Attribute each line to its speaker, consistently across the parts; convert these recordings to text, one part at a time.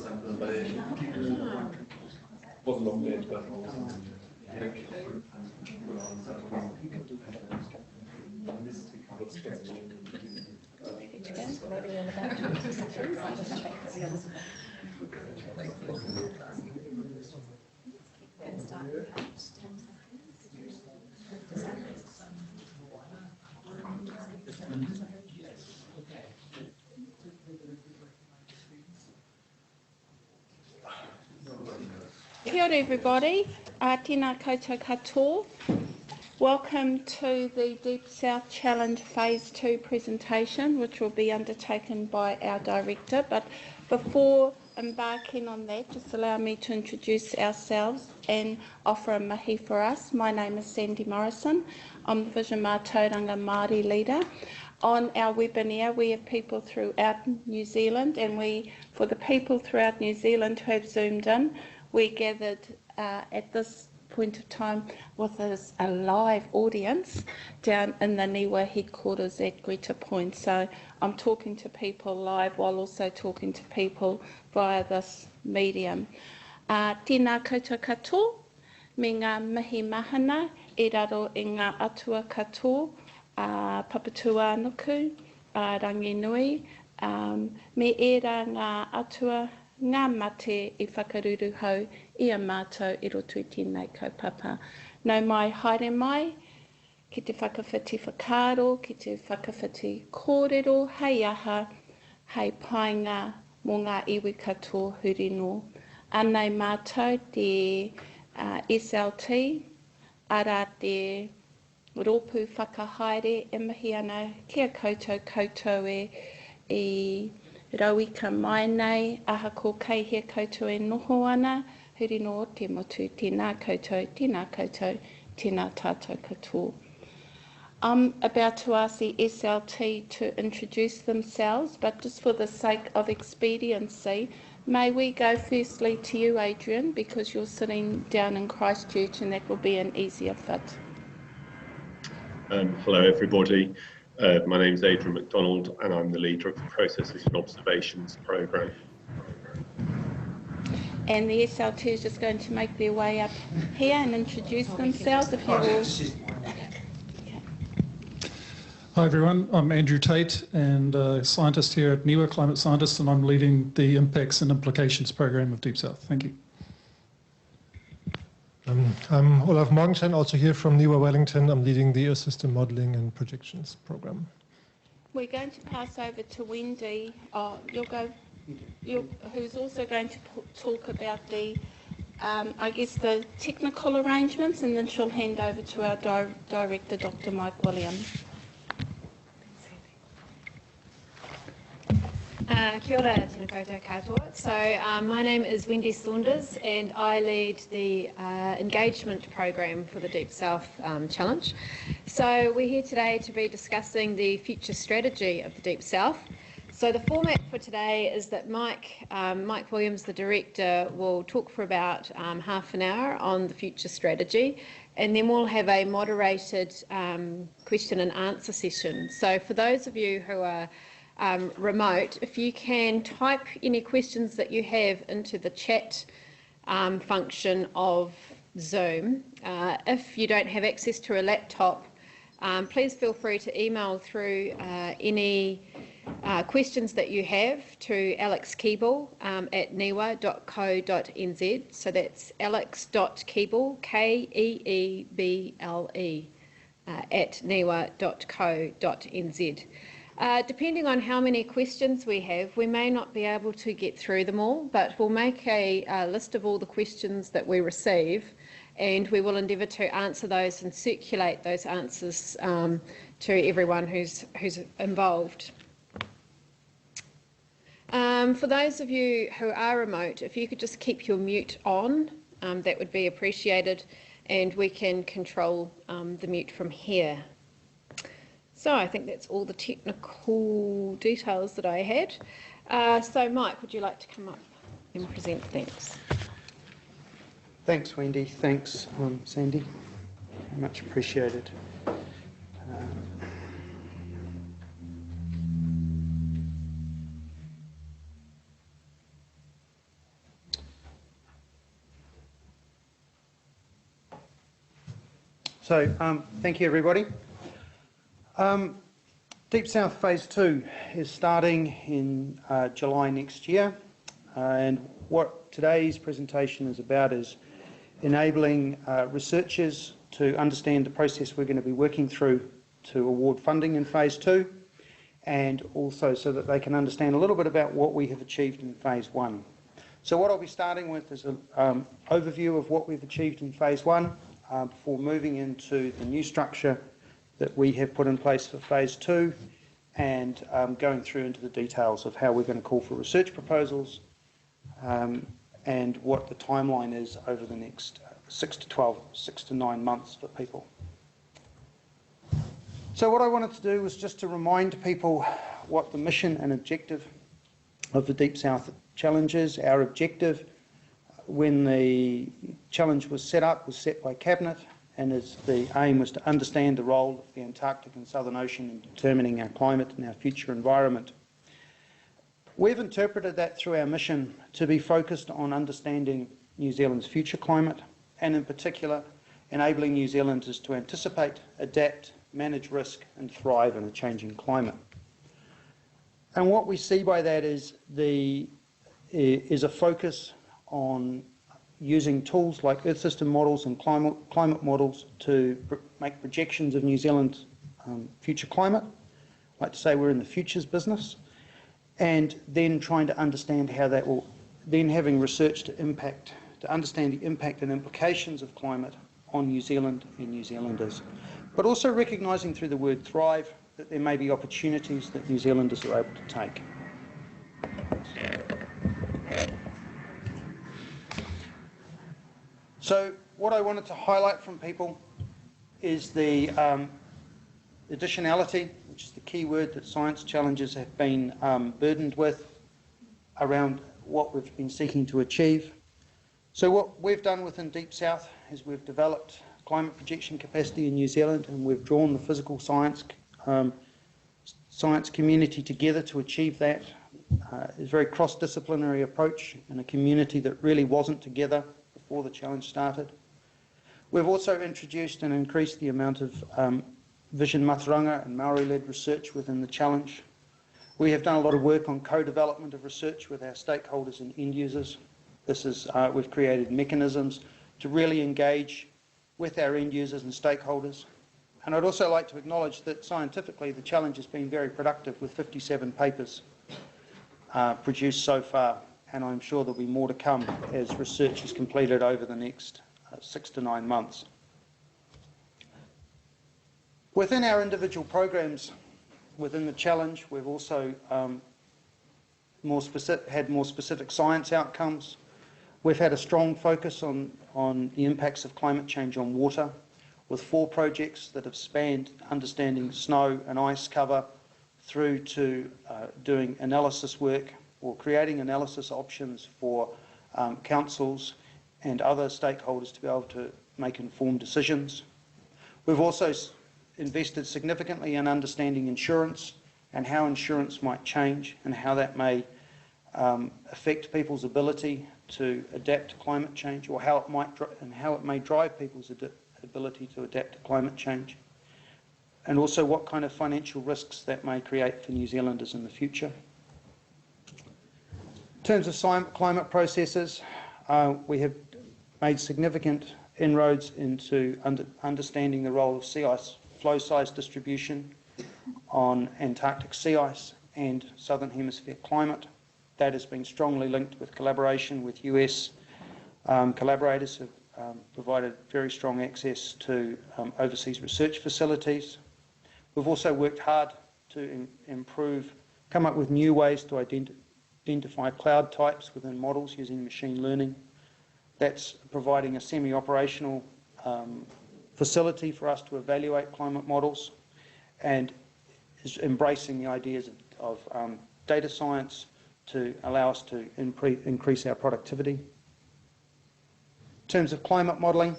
Speaker 1: something, but it wasn't long dead, but
Speaker 2: Kia ora everybody, tēnā koutou katoa. Welcome to the Deep South Challenge Phase 2 presentation, which will be undertaken by our director. But before embarking on that, just allow me to introduce ourselves and offer a mahi for us. My name is Sandy Morrison. I'm the Vision Mātauranga Māori leader. On our webinar, we have people throughout New Zealand, and for the people throughout New Zealand who have zoomed in, we gathered at this point of time with a live audience down in the Niwa headquarters at Greta Point. So I'm talking to people live while also talking to people via this medium. Tēnā koutou katoa, me ngā mihi mahana, e raro i ngā atua katoa, papatua nuku, rangi nui, me era ngā atua ngā mate I whakaruru hau I a mātou I roto I tēnei kaupapa. Nau mai haere mai, ki te whakawhiti whakaaro, ki te whakawhiti kōrero, hei aha, hei painga mō ngā iwi katoa hurino. Anei mātou te SLT, ara te rōpū whakahaere e mihi ana kia koutou e rauika mai nei, aha ko kei hea koutou e noho ana, huri no te motu, tēnā koutou, tēnā tātou katoa. I'm about to ask the SLT to introduce themselves, but just for the sake of expediency, may we go firstly to you, Adrian, because you're sitting down in Christchurch and that will be an easier fit.
Speaker 3: Hello everybody. My name is Adrian McDonald and I'm the leader of the Processes and Observations programme.
Speaker 2: And the SLT is just going to make their way up here and introduce themselves, if you will. Okay.
Speaker 4: Hi everyone, I'm Andrew Tate and a scientist here at NIWA, climate scientist, and I'm leading the Impacts and Implications program of Deep South. Thank you.
Speaker 5: I'm Olaf Morgenstern, also here from NIWA Wellington. I'm leading the Earth System Modelling and Projections program.
Speaker 2: We're going to pass over to Wendy, who's also going to talk about the, I guess, the technical arrangements, and then she'll hand over to our director, Dr. Mike Williams.
Speaker 6: Kia ora, tēnā koutou katoa. So my name is Wendy Saunders and I lead the engagement program for the Deep South Challenge. So we're here today to be discussing the future strategy of the Deep South. So the format for today is that Mike Williams, the director, will talk for about half an hour on the future strategy, and then we'll have a moderated question and answer session. So for those of you who are remote, if you can type any questions that you have into the chat function of Zoom. If you don't have access to a laptop, please feel free to email through any questions that you have to Alex Keeble at niwa.co.nz. So that's alex.keeble, Keeble, at niwa.co.nz. Depending on how many questions we have, we may not be able to get through them all, but we'll make a list of all the questions that we receive, and we will endeavour to answer those and circulate those answers to everyone who's involved. For those of you who are remote, if you could just keep your mute on, that would be appreciated, and we can control the mute from here. So I think that's all the technical details that I had. So Mike, would you like to come up and present? Thanks.
Speaker 7: Thanks, Wendy. Thanks, Sandy. Much appreciated. So, thank you, everybody. Deep South Phase 2 is starting in July next year, and what today's presentation is about is enabling researchers to understand the process we're going to be working through to award funding in Phase 2, and also so that they can understand a little bit about what we have achieved in Phase 1. So what I'll be starting with is an overview of what we've achieved in Phase 1 before moving into the new structure that we have put in place for Phase 2, and going through into the details of how we're going to call for research proposals and what the timeline is over the next 6 to 9 months for people. So what I wanted to do was just to remind people what the mission and objective of the Deep South Challenge is. Our objective when the challenge was set up was set by Cabinet, and the aim was to understand the role of the Antarctic and Southern Ocean in determining our climate and our future environment. We've interpreted that through our mission to be focused on understanding New Zealand's future climate, and in particular enabling New Zealanders to anticipate, adapt, manage risk and thrive in a changing climate. And what we see by that is a focus on using tools like Earth system models and climate models to make projections of New Zealand's future climate. I like to say we're in the futures business, and then trying to understand how that will, then having research to understand the impact and implications of climate on New Zealand and New Zealanders, but also recognising through the word thrive that there may be opportunities that New Zealanders are able to take. So what I wanted to highlight from people is the additionality, which is the key word that science challenges have been burdened with around what we've been seeking to achieve. So what we've done within Deep South is we've developed climate projection capacity in New Zealand, and we've drawn the physical science community together to achieve that. It's a very cross-disciplinary approach in a community that really wasn't together before the challenge started. We've also introduced and increased the amount of Vision Mātauranga and Māori-led research within the challenge. We have done a lot of work on co-development of research with our stakeholders and end users. This is, we've created mechanisms to really engage with our end users and stakeholders. And I'd also like to acknowledge that scientifically the challenge has been very productive, with 57 papers produced so far, and I'm sure there'll be more to come as research is completed over the next 6 to 9 months. Within our individual programs within the challenge, we've also had more specific science outcomes. We've had a strong focus on the impacts of climate change on water, with 4 projects that have spanned understanding snow and ice cover through to doing analysis work or creating analysis options for councils and other stakeholders to be able to make informed decisions. We've also invested significantly in understanding insurance and how insurance might change and how that may affect people's ability to adapt to climate change, or how it may drive people's ability to adapt to climate change, and also what kind of financial risks that may create for New Zealanders in the future. In terms of climate processes, we have made significant inroads into understanding the role of sea ice flow size distribution on Antarctic sea ice and Southern Hemisphere climate. That has been strongly linked with collaboration with US collaborators who have provided very strong access to overseas research facilities. We've also worked hard to come up with new ways to identify cloud types within models using machine learning. That's providing a semi-operational facility for us to evaluate climate models, and is embracing the ideas of data science to allow us to increase our productivity. In terms of climate modelling,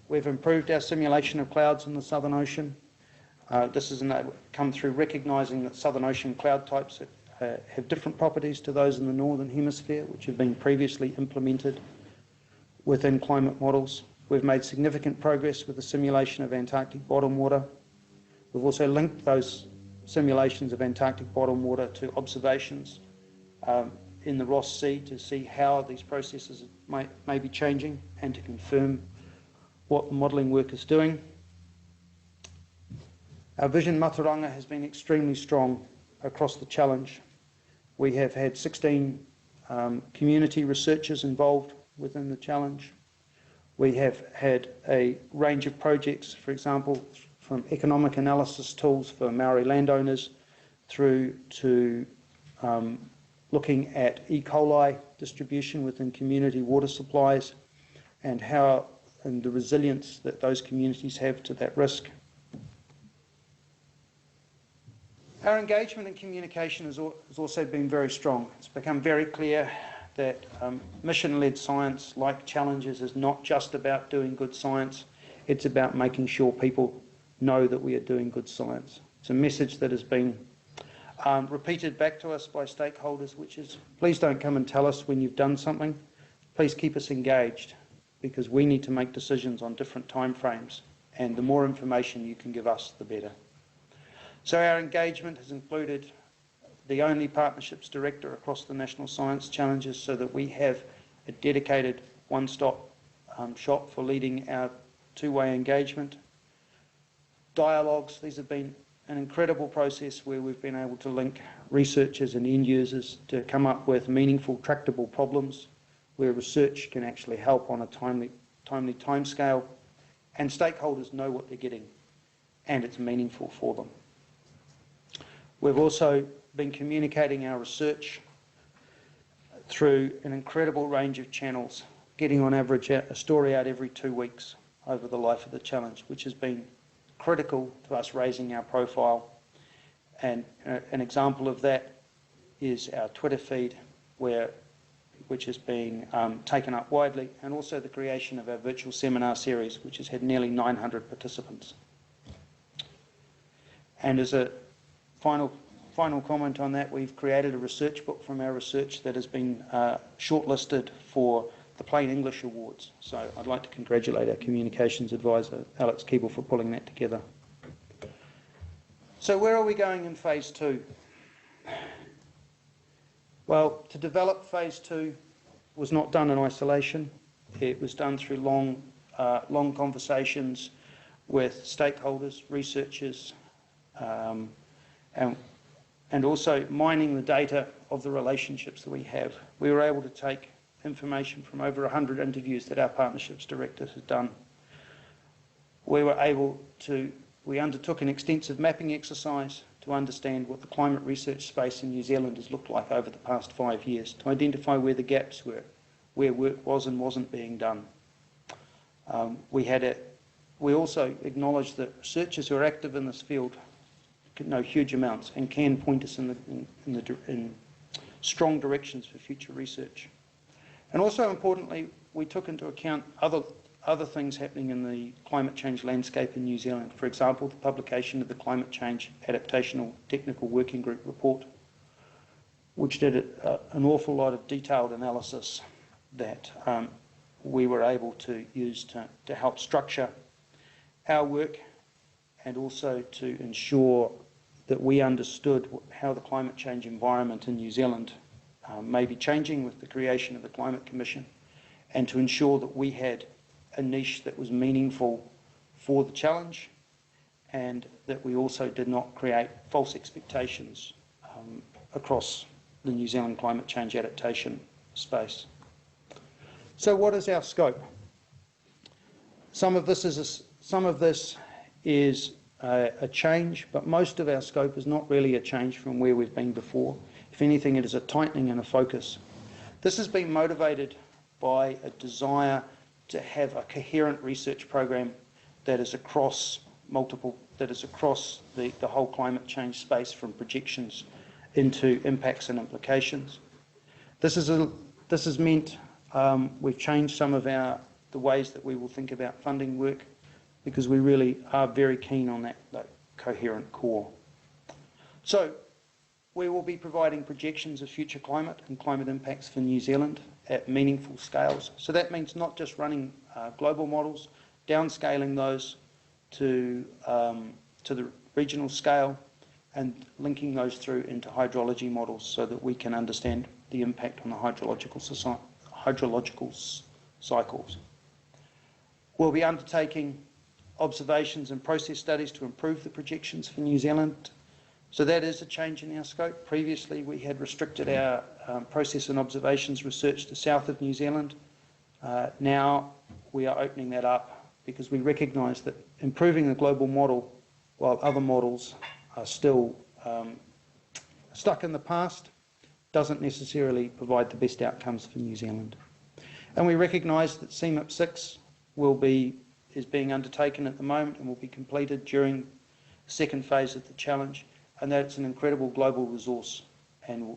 Speaker 7: we've improved our simulation of clouds in the Southern Ocean. This has come through recognising that Southern Ocean cloud types have different properties to those in the Northern Hemisphere, which have been previously implemented within climate models. We've made significant progress with the simulation of Antarctic bottom water. We've also linked those simulations of Antarctic bottom water to observations in the Ross Sea to see how these processes may be changing and to confirm what the modelling work is doing. Our Vision Mātauranga has been extremely strong across the challenge. We have had 16 community researchers involved within the challenge. We have had a range of projects, for example, from economic analysis tools for Māori landowners through to looking at E. coli distribution within community water supplies and the resilience that those communities have to that risk. Our engagement and communication has also been very strong. It's become very clear that mission-led science, like challenges, is not just about doing good science, it's about making sure people know that we are doing good science. It's a message that has been repeated back to us by stakeholders, which is, please don't come and tell us when you've done something, please keep us engaged, because we need to make decisions on different timeframes, and the more information you can give us, the better. So our engagement has included the only partnerships director across the National Science Challenges, so that we have a dedicated one-stop shop for leading our two-way engagement. Dialogues, these have been an incredible process where we've been able to link researchers and end users to come up with meaningful, tractable problems where research can actually help on a timely timescale, and stakeholders know what they're getting and it's meaningful for them. We've also been communicating our research through an incredible range of channels, getting on average a story out every 2 weeks over the life of the challenge, which has been critical to us raising our profile. And an example of that is our Twitter feed, which is being taken up widely, and also the creation of our virtual seminar series, which has had nearly 900 participants. And as a final comment on that, we've created a research book from our research that has been shortlisted for the Plain English Awards. So I'd like to congratulate our communications advisor, Alex Keeble, for pulling that together. So where are we going in phase 2? Well, to develop phase 2 was not done in isolation. It was done through long conversations with stakeholders, researchers, and also mining the data of the relationships that we have. We were able to take information from over 100 interviews that our partnerships director has done. We undertook an extensive mapping exercise to understand what the climate research space in New Zealand has looked like over the past 5 years, to identify where the gaps were, where work was and wasn't being done. We also acknowledged that researchers who are active in this field know huge amounts and can point us in strong directions for future research. And also importantly, we took into account other things happening in the climate change landscape in New Zealand. For example, the publication of the Climate Change Adaptational Technical Working Group report, which did an awful lot of detailed analysis that we were able to use to help structure our work, and also to ensure that we understood how the climate change environment in New Zealand may be changing with the creation of the Climate Commission, and to ensure that we had a niche that was meaningful for the challenge, and that we also did not create false expectations across the New Zealand climate change adaptation space. So what is our scope? Some of this is a change, but most of our scope is not really a change from where we've been before. If anything, it is a tightening and a focus. This has been motivated by a desire to have a coherent research program that is across the whole climate change space, from projections into impacts and implications. This has meant we've changed some of the ways that we will think about funding work, because we really are very keen on that coherent core. So We will be providing projections of future climate and climate impacts for New Zealand at meaningful scales. So that means not just running global models, downscaling those to the regional scale and linking those through into hydrology models so that we can understand the impact on the hydrological cycles. We'll be undertaking observations and process studies to improve the projections for New Zealand. So that is a change in our scope. Previously, we had restricted our process and observations research to south of New Zealand. Now we are opening that up because we recognise that improving the global model while other models are still stuck in the past doesn't necessarily provide the best outcomes for New Zealand. And we recognise that CMIP 6 is being undertaken at the moment and will be completed during the second phase of the challenge, and that it's an incredible global resource, and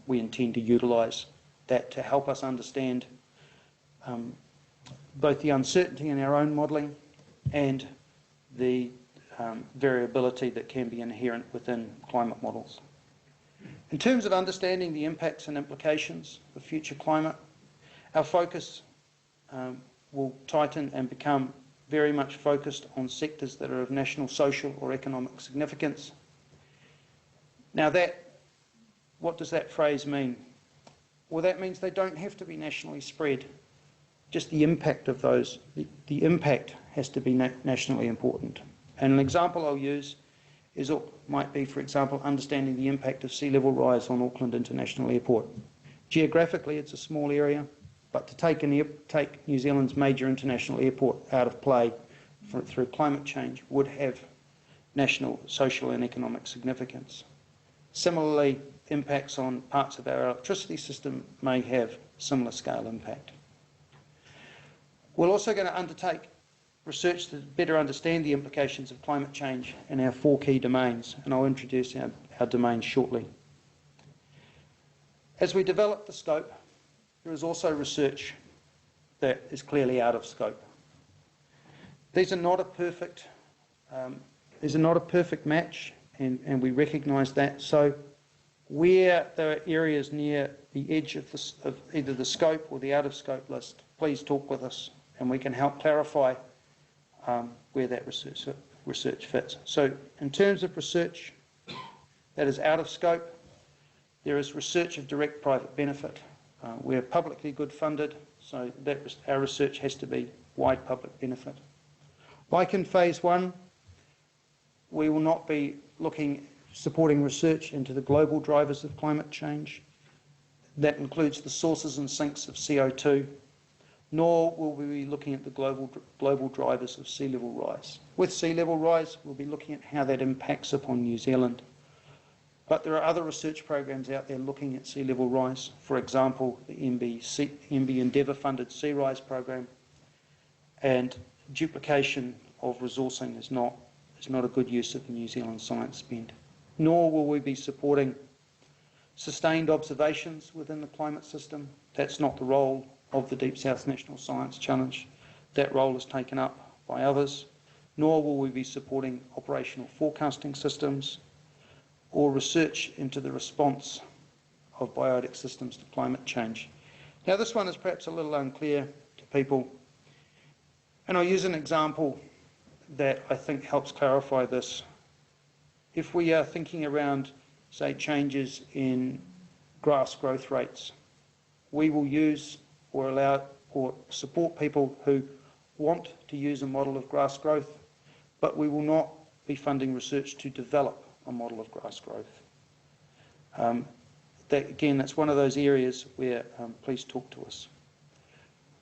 Speaker 7: we intend to utilise that to help us understand both the uncertainty in our own modelling and the variability that can be inherent within climate models. In terms of understanding the impacts and implications of future climate, our focus will tighten and become very much focused on sectors that are of national, social or economic significance. Now what does that phrase mean? Well, that means they don't have to be nationally spread. Just the impact of those, the impact has to be nationally important. And an example I'll use might be, for example, understanding the impact of sea level rise on Auckland International Airport. Geographically, it's a small area, but to take New Zealand's major international airport out of play through climate change would have national, social and economic significance. Similarly, impacts on parts of our electricity system may have similar scale impact. We're also going to undertake research to better understand the implications of climate change in our 4 key domains, and I'll introduce our domains shortly. As we develop the scope, there is also research that is clearly out of scope. These are not a perfect match, and we recognise that. So where there are areas near the edge of either the scope or the out of scope list, please talk with us and we can help clarify where that research fits. So in terms of research that is out of scope, there is research of direct private benefit. We're publicly good funded, so our research has to be wide public benefit. Like in phase 1, we will not be supporting research into the global drivers of climate change. That includes the sources and sinks of CO2, nor will we be looking at the global drivers of sea level rise. With sea level rise, we'll be looking at how that impacts upon New Zealand. But there are other research programs out there looking at sea level rise. For example, the MB Endeavour funded Sea Rise program, and duplication of resourcing is not a good use of the New Zealand science spend. Nor will we be supporting sustained observations within the climate system. That's not the role of the Deep South National Science Challenge. That role is taken up by others. Nor will we be supporting operational forecasting systems or research into the response of biotic systems to climate change. Now this one is perhaps a little unclear to people, and I'll use an example that I think helps clarify this. If we are thinking around, say, changes in grass growth rates, we will use or allow or support people who want to use a model of grass growth, but we will not be funding research to develop a model of grass growth. That's one of those areas where please talk to us.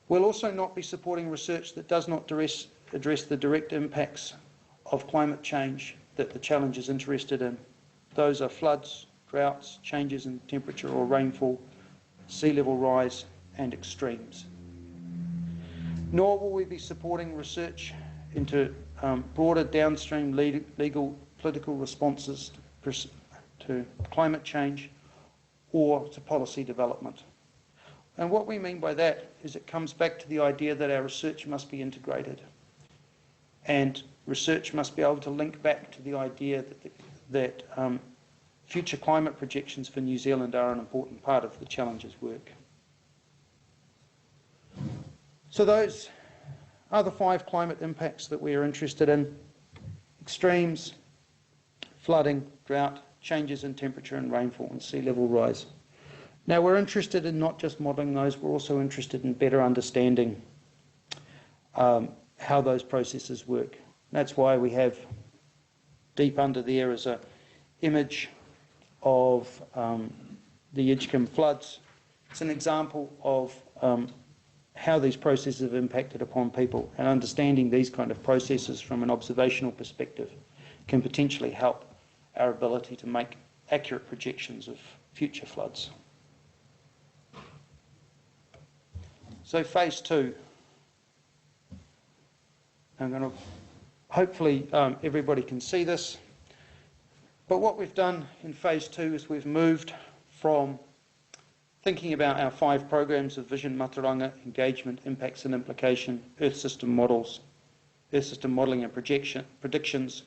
Speaker 7: We'll also not be supporting research that does not address the direct impacts of climate change that the challenge is interested in. Those are floods, droughts, changes in temperature or rainfall, sea level rise and extremes. Nor will we be supporting research into broader downstream legal political responses to climate change or to policy development. And what we mean by that is it comes back to the idea that our research must be integrated, and research must be able to link back to the idea that future climate projections for New Zealand are an important part of the Challenge's work. So those are the 5 climate impacts that we are interested in: extremes, flooding, drought, changes in temperature and rainfall, and sea level rise. Now, we're interested in not just modelling those, we're also interested in better understanding how those processes work. That's why we have deep under there is an image of the Edgecombe floods. It's an example of how these processes have impacted upon people, and understanding these kind of processes from an observational perspective can potentially help our ability to make accurate projections of future floods. So phase 2. I'm going to, hopefully everybody can see this, but what we've done in phase 2 is we've moved from thinking about our 5 programs of Vision Mātauranga, engagement, impacts and implication, Earth system models, Earth system modelling and predictions,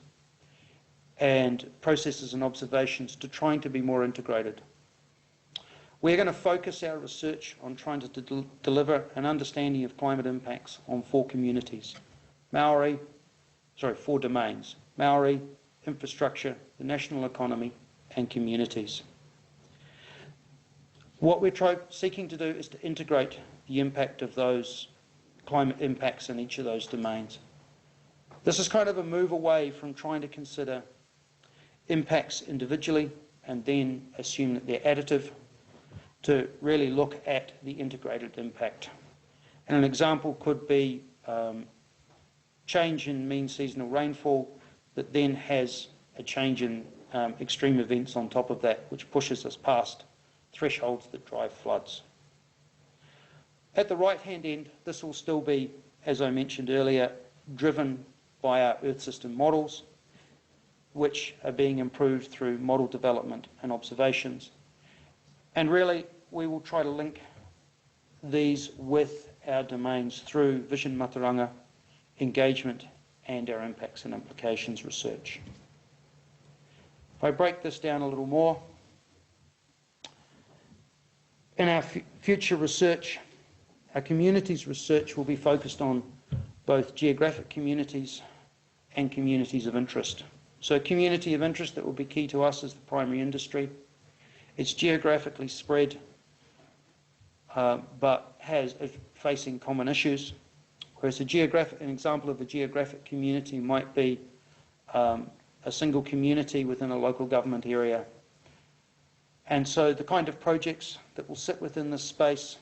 Speaker 7: and processes and observations, to trying to be more integrated. We're going to focus our research on trying to deliver an understanding of climate impacts on 4 communities. 4 domains: Māori, infrastructure, the national economy, and communities. What we're seeking to do is to integrate the impact of those climate impacts in each of those domains. This is kind of a move away from trying to consider impacts individually and then assume that they're additive, to really look at the integrated impact. And an example could be change in mean seasonal rainfall that then has a change in extreme events on top of that, which pushes us past thresholds that drive floods. At the right-hand end, this will still be, as I mentioned earlier, driven by our Earth system models, which are being improved through model development and observations. And really, we will try to link these with our domains through Vision Mātauranga, engagement, and our impacts and implications research. If I break this down a little more, in our future research, our communities research will be focused on both geographic communities and communities of interest. So a community of interest that will be key to us is the primary industry. It's geographically spread, but is facing common issues. Whereas an example of a geographic community might be a single community within a local government area. And so the kind of projects that will sit within this space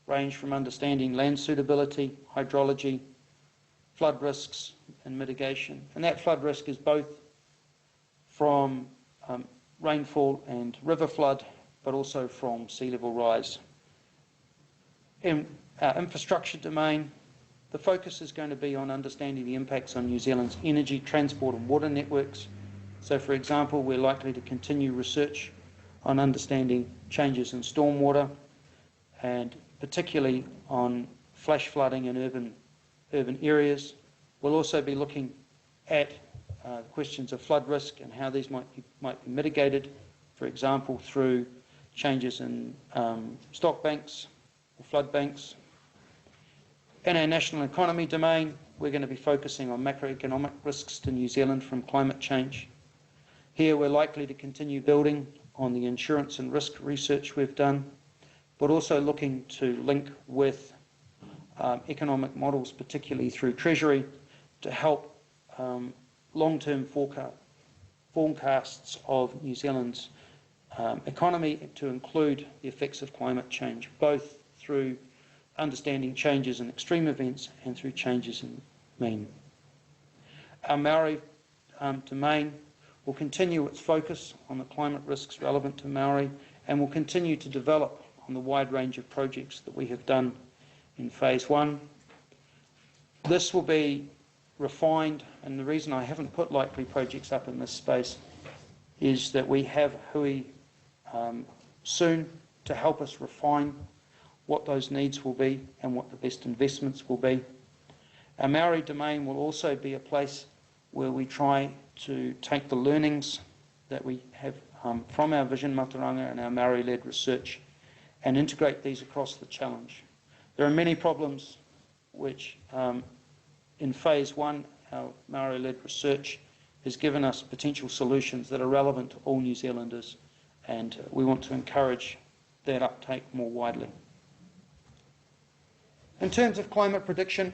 Speaker 7: range from understanding land suitability, hydrology, flood risks and mitigation. And that flood risk is both from rainfall and river flood, but also from sea level rise. In our infrastructure domain, the focus is going to be on understanding the impacts on New Zealand's energy, transport and water networks. So for example, we're likely to continue research on understanding changes in stormwater, and particularly on flash flooding in urban areas. We'll also be looking at questions of flood risk and how these might be mitigated, for example, through changes in stock banks or flood banks. In our national economy domain, we're going to be focusing on macroeconomic risks to New Zealand from climate change. Here we're likely to continue building on the insurance and risk research we've done, but also looking to link with economic models, particularly through Treasury, to help long-term forecasts of New Zealand's economy to include the effects of climate change, both through understanding changes in extreme events and through changes in mean. Our Māori domain will continue its focus on the climate risks relevant to Māori, and will continue to develop on the wide range of projects that we have done in phase 1. This will be refined, and the reason I haven't put likely projects up in this space is that we have Hui soon to help us refine what those needs will be and what the best investments will be. Our Māori domain will also be a place where we try to take the learnings that we have from our Vision Mātauranga and our Māori-led research and integrate these across the challenge. There are many problems which in phase 1 our Māori-led research has given us potential solutions that are relevant to all New Zealanders, and we want to encourage that uptake more widely. In terms of climate prediction,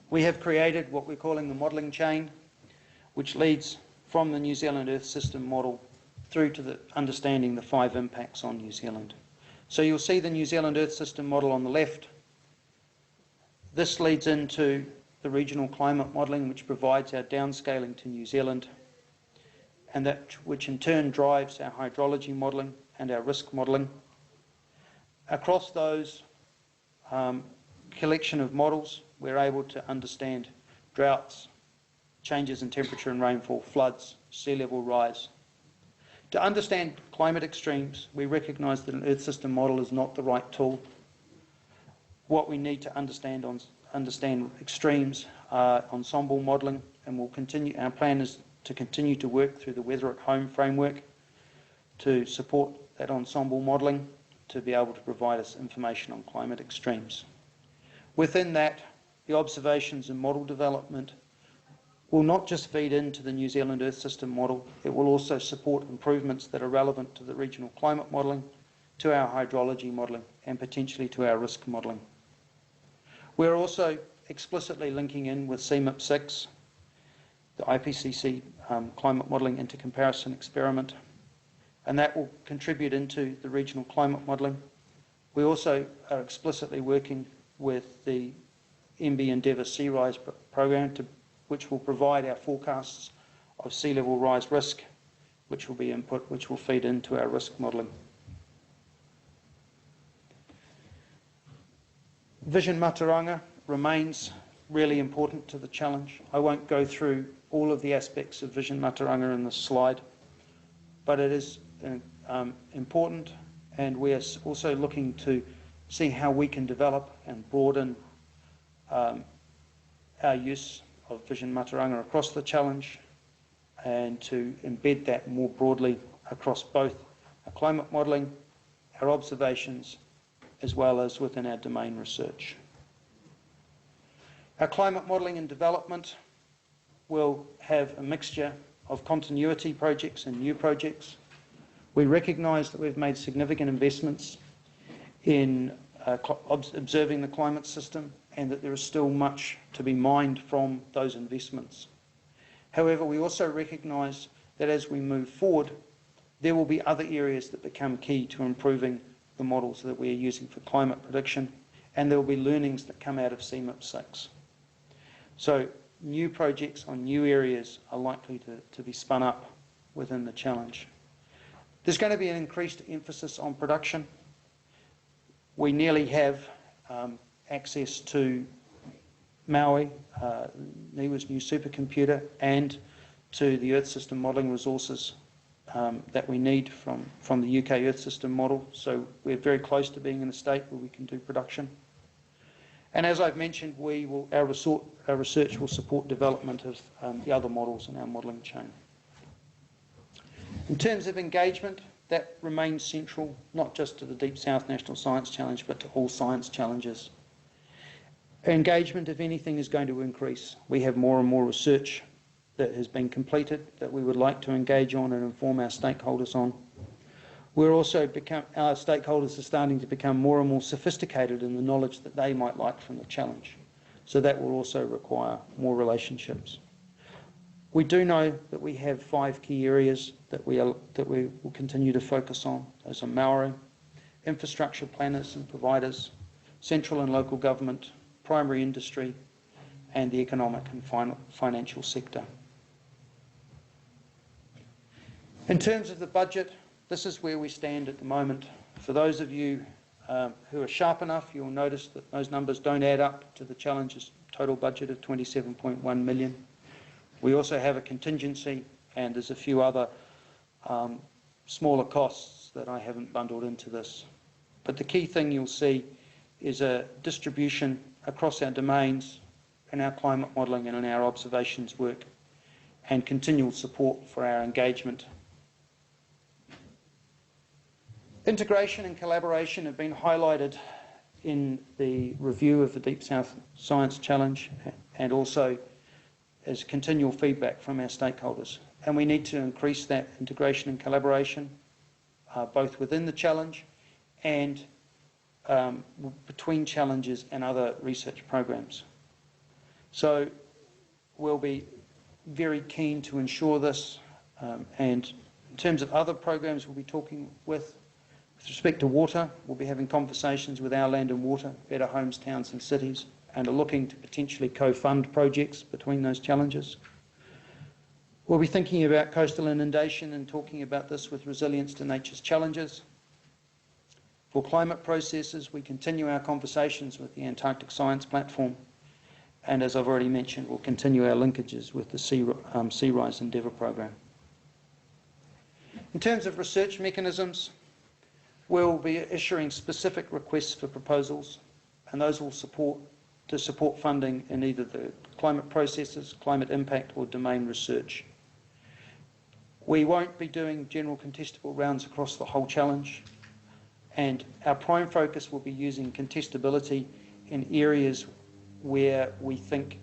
Speaker 7: we have created what we're calling the modelling chain, which leads from the New Zealand Earth System model through to the understanding the 5 impacts on New Zealand. So you'll see the New Zealand Earth System model on the left. This leads into the regional climate modelling, which provides our downscaling to New Zealand, and that which in turn drives our hydrology modelling and our risk modelling. Across those collection of models, we're able to understand droughts, changes in temperature and rainfall, floods, sea level rise. To understand climate extremes, we recognise that an Earth System model is not the right tool. What we need to understand extremes are ensemble modelling, and we'll continue. Our plan is to continue to work through the Weather at Home framework to support that ensemble modelling to be able to provide us information on climate extremes. Within that, the observations and model development will not just feed into the New Zealand Earth System model, it will also support improvements that are relevant to the regional climate modelling, to our hydrology modelling, and potentially to our risk modelling. We're also explicitly linking in with CMIP 6, the IPCC climate modelling intercomparison experiment, and that will contribute into the regional climate modelling. We also are explicitly working with the MB Endeavour Sea Rise program, which will provide our forecasts of sea level rise risk, which will be input, which will feed into our risk modelling. Vision Mātauranga remains really important to the challenge. I won't go through all of the aspects of Vision Mātauranga in this slide, but it is important, and we are also looking to see how we can develop and broaden our use of Vision Mātauranga across the challenge, and to embed that more broadly across both our climate modelling, our observations, as well as within our domain research. Our climate modelling and development will have a mixture of continuity projects and new projects. We recognise that we've made significant investments in observing the climate system, and that there is still much to be mined from those investments. However, we also recognise that as we move forward, there will be other areas that become key to improving the models that we are using for climate prediction, and there will be learnings that come out of CMIP 6. So new projects on new areas are likely to be spun up within the challenge. There's going to be an increased emphasis on production. We nearly have access to Maui, NIWA's new supercomputer, and to the Earth System modelling resources that we need from the UK Earth System model. So we're very close to being in a state where we can do production. And as I've mentioned, our research will support development of the other models in our modelling chain. In terms of engagement, that remains central, not just to the Deep South National Science Challenge, but to all science challenges. Engagement, if anything, is going to increase. We have more and more research that has been completed that we would like to engage on and inform our stakeholders on. Our stakeholders are starting to become more and more sophisticated in the knowledge that they might like from the challenge. So that will also require more relationships. We do know that we have 5 key areas that we will continue to focus on. Those are Māori, infrastructure planners and providers, central and local government, primary industry, and the economic and financial sector. In terms of the budget, this is where we stand at the moment. For those of you who are sharp enough, you'll notice that those numbers don't add up to the challenge's total budget of 27.1 million. We also have a contingency, and there's a few other smaller costs that I haven't bundled into this. But the key thing you'll see is a distribution across our domains in our climate modelling and in our observations work, and continual support for our engagement Integration and collaboration have been highlighted in the review of the Deep South Science Challenge and also as continual feedback from our stakeholders. And we need to increase that integration and collaboration both within the challenge and between challenges and other research programs. So we'll be very keen to ensure this, and in terms of other programs we'll be talking with respect to water, we'll be having conversations with Our Land and Water, Better Homes, Towns and Cities, and are looking to potentially co-fund projects between those challenges. We'll be thinking about coastal inundation and talking about this with Resilience to Nature's Challenges. For climate processes, we continue our conversations with the Antarctic Science Platform, and as I've already mentioned, we'll continue our linkages with the Sea Rise Endeavour Programme. In terms of research mechanisms, we'll be issuing specific requests for proposals, and those will support funding in either the climate processes, climate impact or domain research. We won't be doing general contestable rounds across the whole challenge, and our prime focus will be using contestability in areas where we think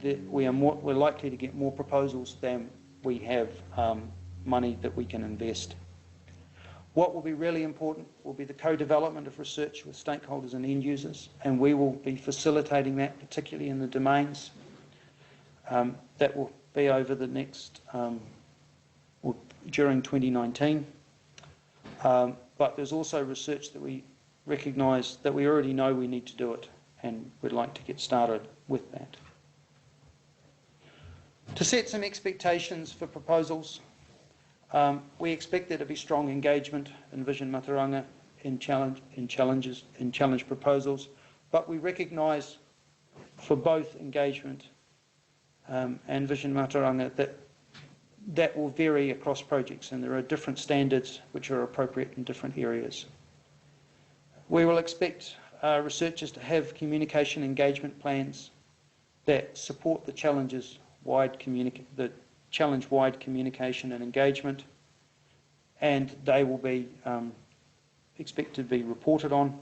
Speaker 7: that we're likely to get more proposals than we have money that we can invest. What will be really important will be the co-development of research with stakeholders and end users, and we will be facilitating that, particularly in the domains. That will be over the next, during 2019. But there's also research that we recognise that we already know we need to do it, and we'd like to get started with that. To set some expectations for proposals, we expect there to be strong engagement in Vision Mātauranga in challenge proposals, but we recognise for both engagement and Vision Mātauranga that will vary across projects, and there are different standards which are appropriate in different areas. We will expect researchers to have communication engagement plans that support the challenge-wide communication and engagement, and they will be expected to be reported on.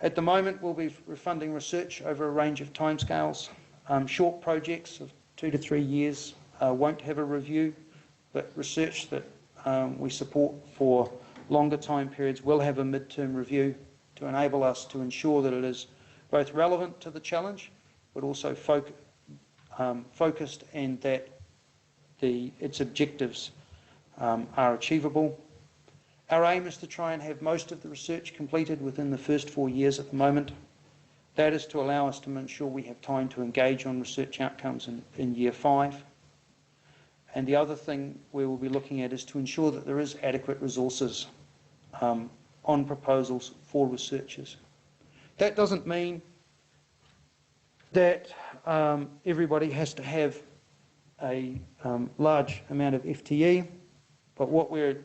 Speaker 7: At the moment, we'll be funding research over a range of timescales. Short projects of 2 to 3 years won't have a review, but research that we support for longer time periods will have a mid-term review to enable us to ensure that it is both relevant to the challenge, but also focused, and that its objectives are achievable. Our aim is to try and have most of the research completed within the first 4 years at the moment. That is to allow us to ensure we have time to engage on research outcomes in year 5. And the other thing we will be looking at is to ensure that there is adequate resources on proposals for researchers. That doesn't mean that everybody has to have a large amount of FTE, but what we've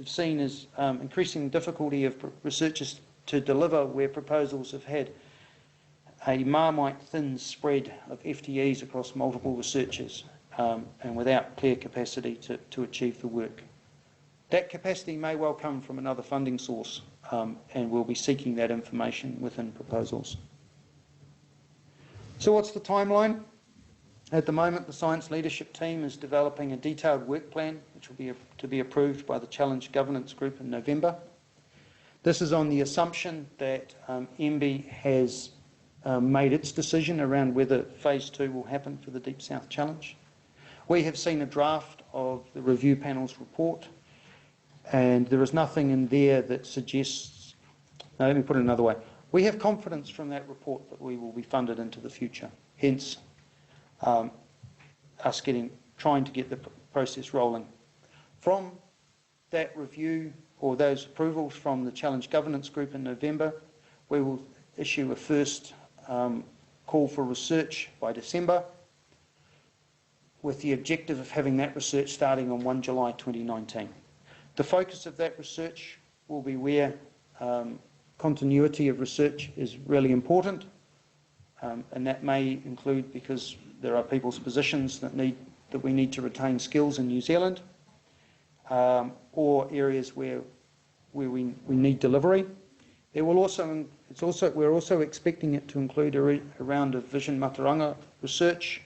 Speaker 7: seen is increasing difficulty of researchers to deliver where proposals have had a Marmite thin spread of FTEs across multiple researchers and without clear capacity to achieve the work. That capacity may well come from another funding source, and we'll be seeking that information within proposals. So what's the timeline? At the moment, the science leadership team is developing a detailed work plan, which will be to be approved by the Challenge Governance Group in November. This is on the assumption that MB has made its decision around whether Phase 2 will happen for the Deep South Challenge. We have seen a draft of the review panel's report, and there is nothing in there that suggests... No, let me put it another way. We have confidence from that report that we will be funded into the future, hence us trying to get the process rolling. From that review or those approvals from the Challenge Governance Group in November, we will issue a first call for research by December, with the objective of having that research starting on 1 July 2019. The focus of that research will be where continuity of research is really important, and that may include because there are people's positions that we need to retain skills in New Zealand, or areas where where we need delivery. There will also, we're also expecting it to include a round of Vision Mātauranga research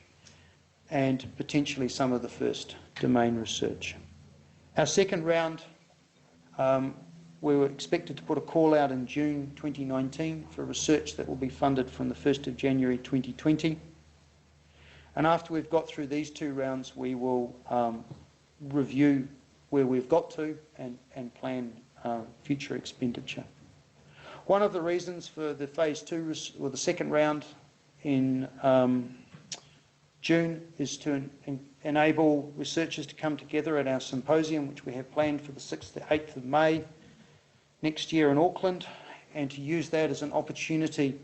Speaker 7: and potentially some of the first domain research. Our second round, we were expected to put a call out in June 2019 for research that will be funded from the 1st of January 2020. And after we've got through these two rounds, we will review where we've got to and plan future expenditure. One of the reasons for the phase two, or the second round in June, is to enable researchers to come together at our symposium, which we have planned for the 6th to 8th of May next year in Auckland, and to use that as an opportunity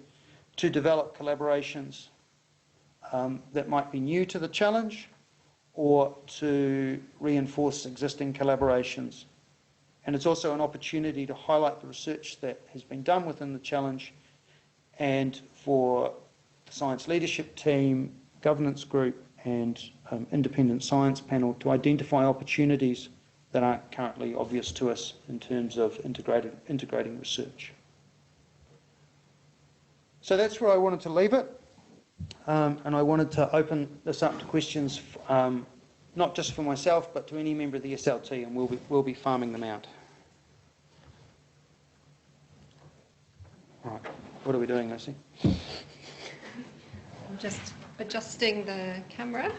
Speaker 7: to develop collaborations that might be new to the challenge or to reinforce existing collaborations. And it's also an opportunity to highlight the research that has been done within the challenge, and for the science leadership team, governance group and independent science panel to identify opportunities that aren't currently obvious to us in terms of integrating research. So that's where I wanted to leave it. And I wanted to open this up to questions, not just for myself, but to any member of the SLT, and we'll be farming them out. All right, what are we doing, Lucy?
Speaker 6: I'm just adjusting the camera.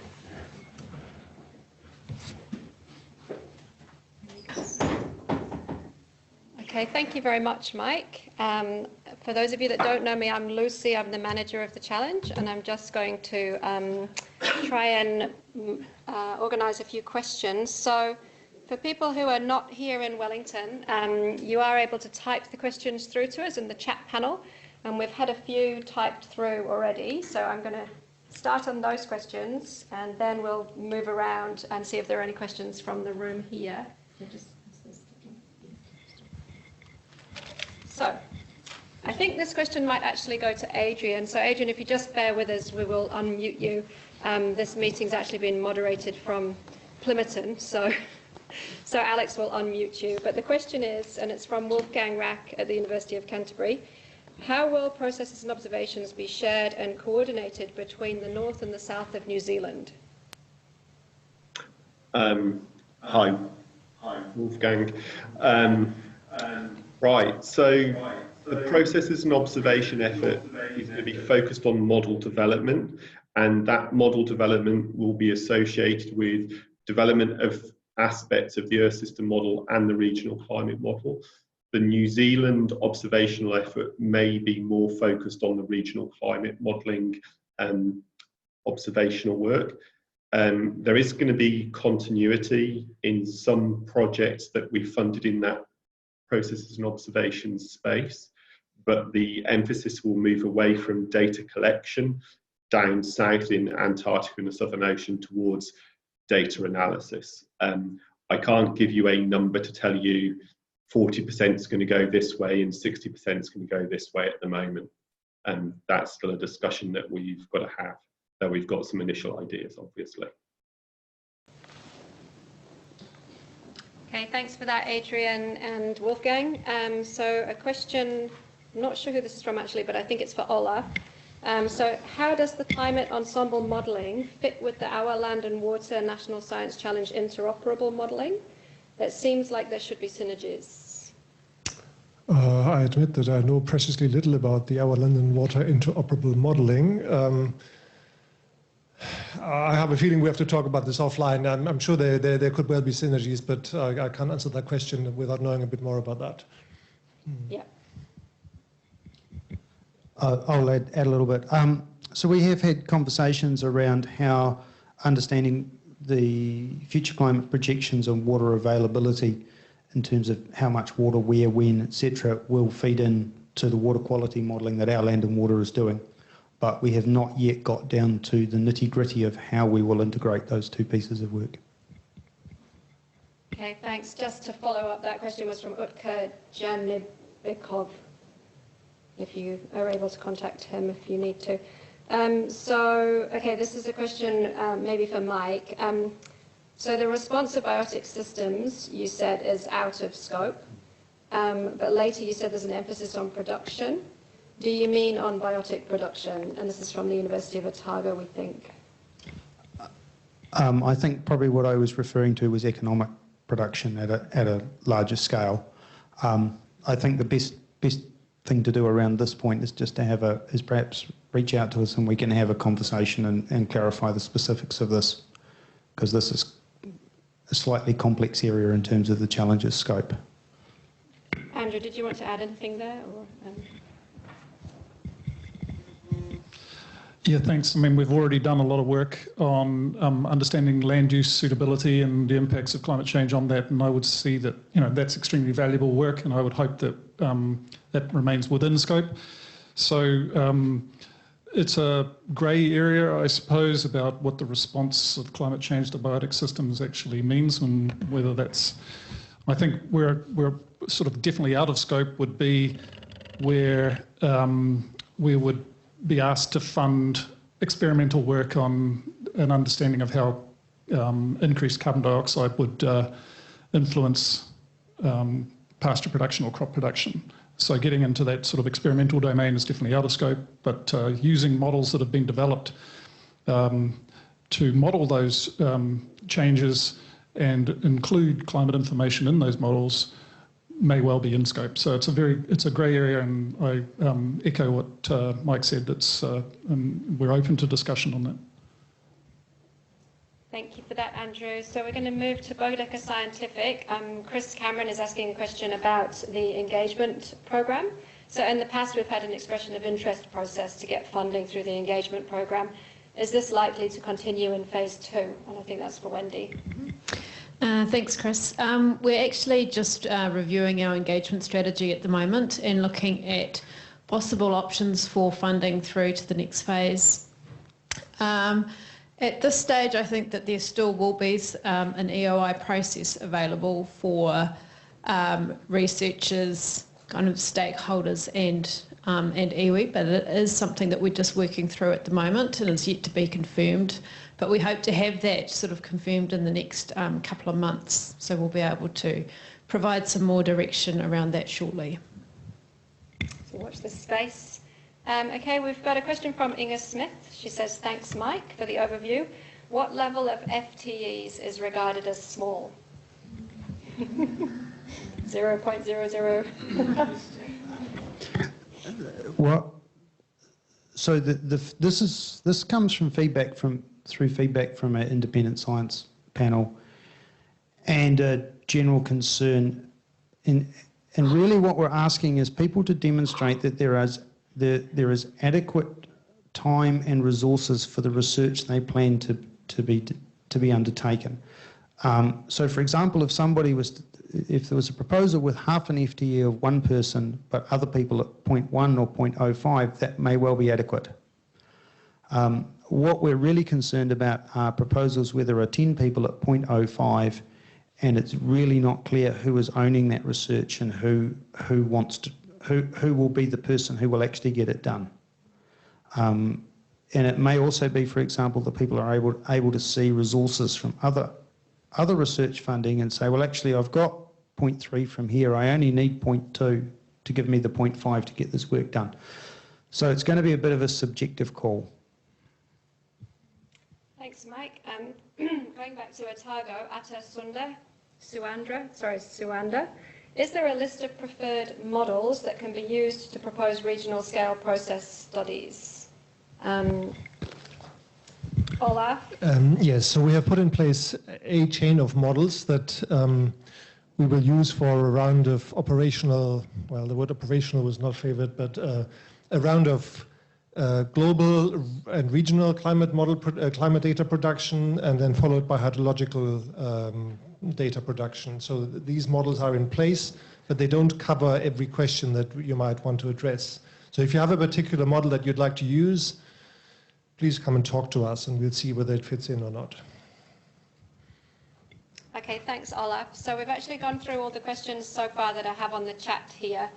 Speaker 6: Okay, thank you very much, Mike. For those of you that don't know me, I'm Lucy. I'm the manager of the challenge, and I'm just going to try and organise a few questions. So for people who are not here in Wellington, you are able to type the questions through to us in the chat panel, and we've had a few typed through already. So I'm going to start on those questions, and then we'll move around and see if there are any questions from the room here. So I think this question might actually go to Adrian. So Adrian, if you just bear with us, we will unmute you. This meeting's actually been moderated from Plympton, so Alex will unmute you. But the question is, and it's from Wolfgang Rack at the University of Canterbury, how will processes and observations be shared and coordinated between the north and the south of New Zealand?
Speaker 3: Hi, Wolfgang. Right, so the processes and observation effort is going to be focused on model development, and that model development will be associated with development of aspects of the Earth system model and the regional climate model. The New Zealand observational effort may be more focused on the regional climate modelling observational work. There is going to be continuity in some projects that we funded in that processes and observations space, but the emphasis will move away from data collection down south in Antarctica and the Southern Ocean towards data analysis. I can't give you a number to tell you 40% is going to go this way and 60% is going to go this way at the moment. And that's still a discussion that we've got to have, though we've got some initial ideas, obviously.
Speaker 6: Okay, thanks for that, Adrian and Wolfgang. So a question, I'm not sure who this is from actually, but I think it's for Ola. So how does the climate ensemble modelling fit with the Our Land and Water National Science Challenge interoperable modelling? It seems like there should be synergies.
Speaker 5: I admit that I know preciously little about the Our Land and Water interoperable modelling. I have a feeling we have to talk about this offline. I'm sure there could well be synergies, but I can't answer that question without knowing a bit more about that.
Speaker 6: Yeah.
Speaker 7: I'll add a little bit. So we have had conversations around how understanding the future climate projections on water availability in terms of how much water, where, when, etc., will feed in to the water quality modelling that Our Land and Water is doing. But we have not yet got down to the nitty-gritty of how we will integrate those two pieces of work.
Speaker 6: Okay, thanks. Just to follow up, that question was from Utka Janibikov, if you are able to contact him if you need to. Okay, this is a question maybe for Mike. So the response of biotic systems, you said, is out of scope. but later you said there's an emphasis on production. Do you mean on biotic production? And this is from the University of Otago, we think.
Speaker 7: I think probably what I was referring to was economic production at a larger scale. I think the best thing to do around this point is just to perhaps reach out to us and we can have a conversation and clarify the specifics of this, because this is a slightly complex area in terms of the challenges scope.
Speaker 6: Andrew, did you want to add anything there? Or,
Speaker 4: Yeah, thanks. I mean, we've already done a lot of work on understanding land use suitability and the impacts of climate change on that, and I would see that, that's extremely valuable work, and I would hope that that remains within scope. So it's a grey area, I suppose, about what the response of climate change to biotic systems actually means, and whether that's... I think we're sort of definitely out of scope would be where we would be asked to fund experimental work on an understanding of how increased carbon dioxide would influence pasture production or crop production. So getting into that sort of experimental domain is definitely out of scope, but using models that have been developed to model those changes and include climate information in those models may well be in scope. So it's a grey area, and I echo what Mike said. We're open to discussion on that.
Speaker 6: Thank you for that, Andrew. So we're going to move to Bowdeka Scientific. Chris Cameron is asking a question about the engagement program. So in the past, we've had an expression of interest process to get funding through the engagement program. Is this likely to continue in phase 2? And I think that's for Wendy.
Speaker 1: Thanks, Chris. We're actually just reviewing our engagement strategy at the moment and looking at possible options for funding through to the next phase. At this stage, I think that there still will be an EOI process available for researchers, kind of stakeholders and iwi, but it is something that we're just working through at the moment and is yet to be confirmed. But we hope to have that sort of confirmed in the next couple of months, so we'll be able to provide some more direction around that shortly.
Speaker 6: So watch this space. Okay, we've got a question from Inga Smith. She says, thanks, Mike, for the overview. What level of FTEs is regarded as small? 0.00.
Speaker 7: Well, so this comes from feedback through feedback from an independent science panel and a general concern. And really what we're asking is people to demonstrate that there is adequate time and resources for the research they plan to be undertaken. So for example, if there was a proposal with half an FTE of one person, but other people at 0.1 or 0.05, that may well be adequate. What we're really concerned about are proposals where there are 10 people at 0.05 and it's really not clear who is owning that research and who will be the person who will actually get it done. And it may also be, for example, that people are able to see resources from other research funding and say, well, actually, I've got 0.3 from here. I only need 0.2 to give me the 0.5 to get this work done. So it's going to be a bit of a subjective call.
Speaker 6: Thanks, Mike. Going back to Otago, Suanda. Is there a list of preferred models that can be used to propose regional scale process studies? Olaf?
Speaker 5: Yes, so we have put in place a chain of models that we will use for a round of operational, well, the word operational was not favored, but a round of global and regional climate data production, and then followed by hydrological data production. So these models are in place, but they don't cover every question that you might want to address. So if you have a particular model that you'd like to use, please come and talk to us and we'll see whether it fits in or not.
Speaker 6: Okay, thanks, Olaf. So we've actually gone through all the questions so far that I have on the chat here.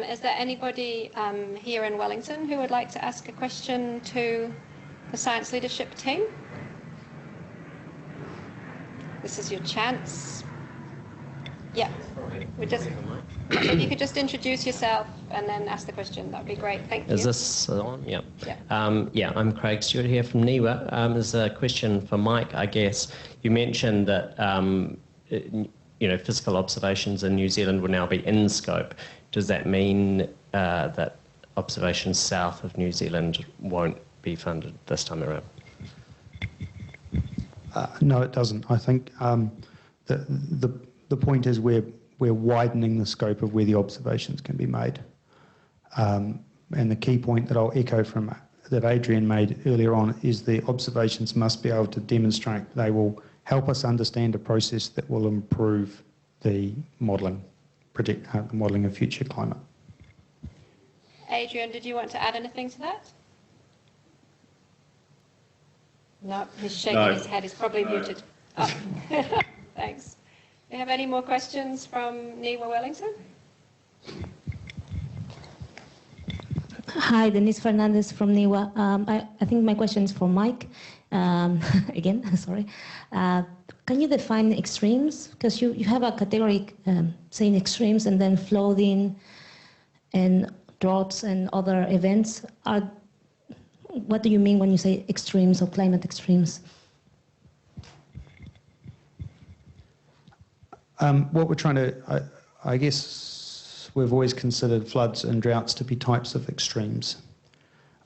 Speaker 6: Is there anybody here in Wellington who would like to ask a question to the science leadership team? This is your chance. Yeah, we just, if you could just introduce yourself and then ask the question, that would be great. Thank you.
Speaker 8: Is this on? Yeah.
Speaker 6: Yeah.
Speaker 8: Yeah, I'm Craig Stewart here from NIWA. There's a question for Mike, I guess. You mentioned that physical observations in New Zealand will now be in scope. Does that mean that observations south of New Zealand won't be funded this time around?
Speaker 7: No, it doesn't. I think the point is we're widening the scope of where the observations can be made. And the key point that I'll echo from that Adrian made earlier on is the observations must be able to demonstrate they will help us understand a process that will improve the modelling, modelling of future climate.
Speaker 6: Adrian, did you want to add anything to that? No, he's shaking his head. He's probably muted. Oh. Thanks. Do you have any more questions from NIWA Wellington?
Speaker 9: Hi, Denise Fernandez from NIWA. I think my question is for Mike. Again, sorry. Can you define extremes? Because you have a category saying extremes and then flooding and droughts and other events. What do you mean when you say extremes or climate extremes?
Speaker 7: What we're trying to, I guess we've always considered floods and droughts to be types of extremes.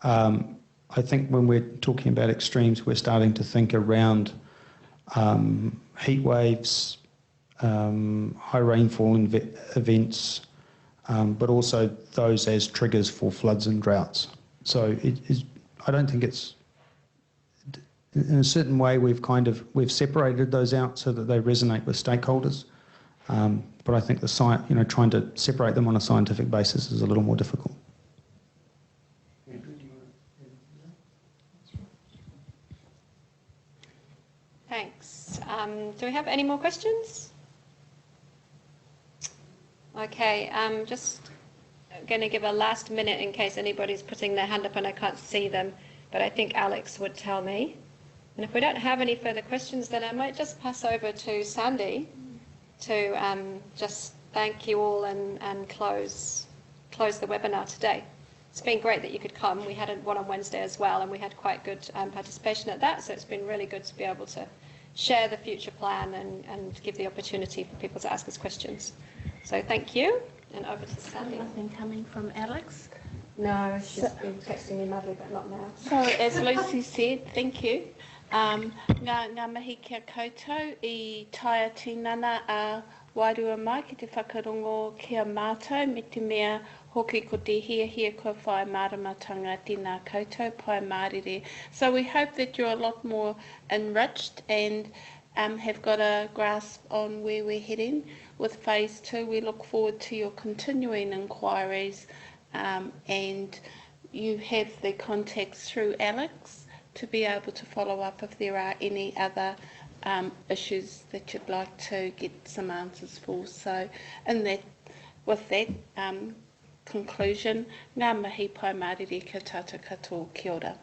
Speaker 7: I think when we're talking about extremes, we're starting to think around heat waves, high rainfall events, but also those as triggers for floods and droughts. So I don't think it's, in a certain way, we've separated those out so that they resonate with stakeholders. But I think trying to separate them on a scientific basis is a little more difficult.
Speaker 6: Thanks. Do we have any more questions? Okay, I'm just going to give a last minute in case anybody's putting their hand up and I can't see them, but I think Alex would tell me. And if we don't have any further questions, then I might just pass over to Sandy to just thank you all and close the webinar today. It's been great that you could come. We had one on Wednesday as well, and we had quite good participation at that, so it's been really good to be able to share the future plan and give the opportunity for people to ask us questions. So thank you, and over to Sandy.
Speaker 2: Nothing coming from Alex?
Speaker 6: No, she's been texting me madly, but not now.
Speaker 2: So as Lucy said, thank you. Ngā mihi kia koutou I taia tinana a wairua mai ki te whakarongo kia mātou me te mea hoki ko te hia kua whai māramatanga tēnā koutou pai mārire. So we hope that you're a lot more enriched and have got a grasp on where we're heading with phase 2. We look forward to your continuing inquiries and you have the contacts through Alex to be able to follow up if there are any other issues that you'd like to get some answers for. So with that conclusion, ngā mihi pai mārire kia tātou katoa, kia ora.